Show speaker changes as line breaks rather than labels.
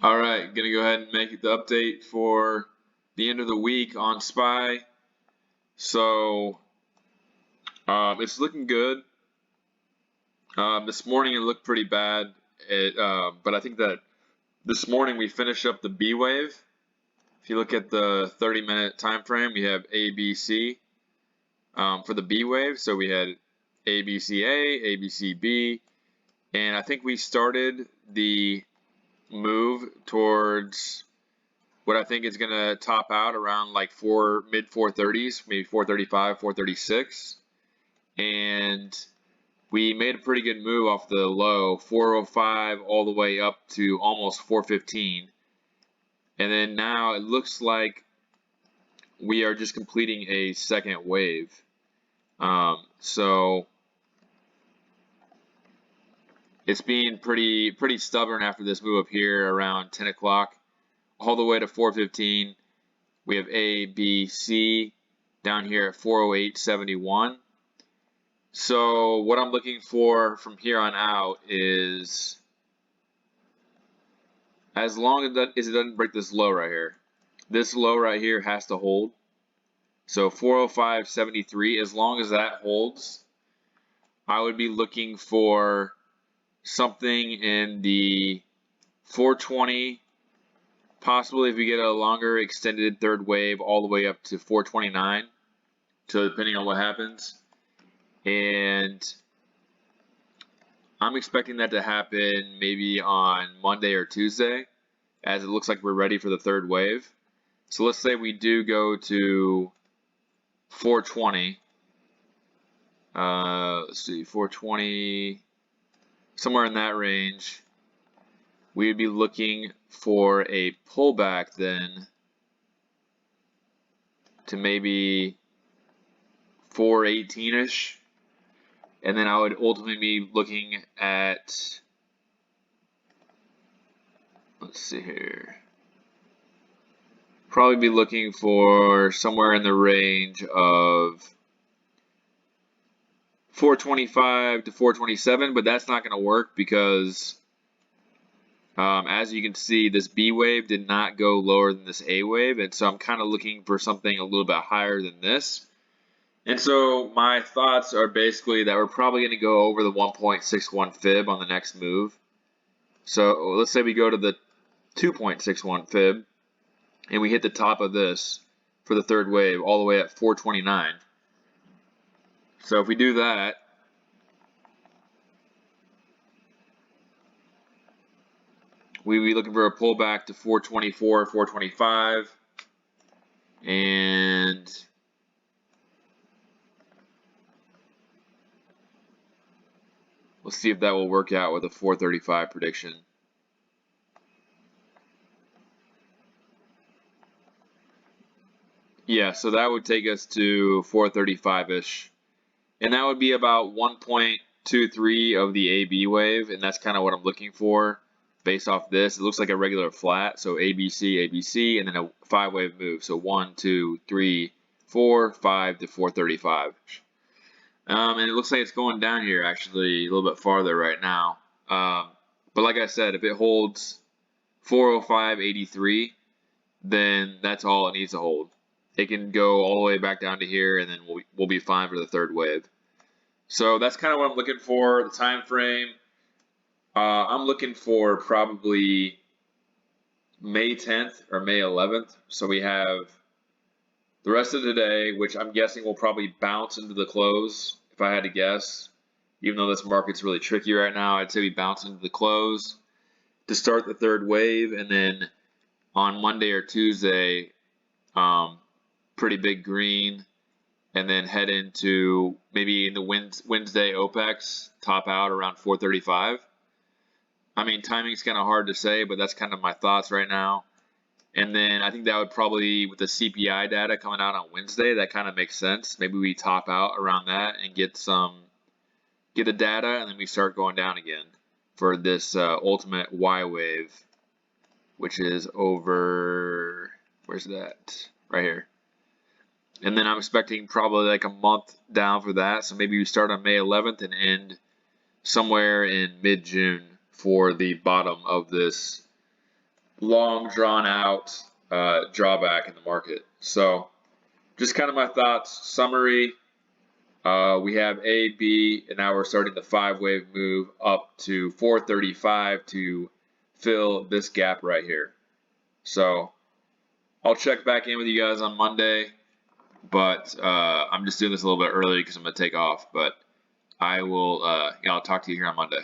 All right, gonna go ahead and make the update for the end of the week on SPY. So it's looking good. This morning it looked pretty bad. But I think that this morning we finished up the B wave. If you look at the 30-minute time frame, we have A, B, C for the B wave. So we had A, B, C, A, B, C, B, and I think we started the move towards what I think is going to top out around like mid 430s, maybe 435, 436. And we made a pretty good move off the low, 405 all the way up to almost 415. And then now it looks like we are just completing a second wave. So it's being pretty stubborn after this move up here around 10 o'clock all the way to 415. We have A, B, C down here at 408.71. So what I'm looking for from here on out is, as long as it doesn't break this low right here, this low right here has to hold. So 405.73, as long as that holds, I would be looking for something in the 420, possibly if we get a longer extended third wave all the way up to 429, so depending on what happens. And I'm expecting that to happen maybe on Monday or Tuesday, as it looks like we're ready for the third wave. So let's say we do go to 420. Let's see, 420, somewhere in that range. We would be looking for a pullback then to maybe 418-ish. And then I would ultimately be looking at, let's see here, probably be looking for somewhere in the range of 425 to 427, but that's not going to work because as you can see, this B wave did not go lower than this A wave, and so I'm kind of looking for something a little bit higher than this. And so my thoughts are basically that we're probably going to go over the 1.61 fib on the next move. So let's say we go to the 2.61 fib and we hit the top of this for the third wave all the way at 429. So if we do that, we'd be looking for a pullback to 424, 425, and let's see if that will work out with a 435 prediction. Yeah, so that would take us to 435-ish. And that would be about 1.23 of the AB wave, and that's kind of what I'm looking for based off this. It looks like a regular flat, so ABC, ABC, and then a 5-wave move. So 1, 2, 3, 4, 5 to 435. And it looks like it's going down here actually a little bit farther right now. But like I said, if it holds 405.83, then that's all it needs to hold. It can go all the way back down to here, and then we'll be fine for the third wave. So that's kind of what I'm looking for. The time frame, I'm looking for probably May 10th or May 11th. So we have the rest of the day, which I'm guessing will probably bounce into the close, if I had to guess. Even though this market's really tricky right now, I'd say we bounce into the close to start the third wave, and then on Monday or Tuesday, pretty big green, and then head into maybe in the Wednesday OPEX, top out around 435. I mean, timing's kind of hard to say, but that's kind of my thoughts right now. And then I think that would probably, with the CPI data coming out on Wednesday, that kind of makes sense. Maybe we top out around that and get the data, and then we start going down again for this ultimate Y wave, which is over, where's that? Right here. And then I'm expecting probably like a month down for that. So maybe we start on May 11th and end somewhere in mid-June for the bottom of this long drawn out drawback in the market. So just kind of my thoughts. Summary. We have A, B, and now we're starting the 5-wave move up to 435 to fill this gap right here. So I'll check back in with you guys on Monday, but I'm just doing this a little bit early because I'm going to take off. But I will, I'll talk to you here on Monday.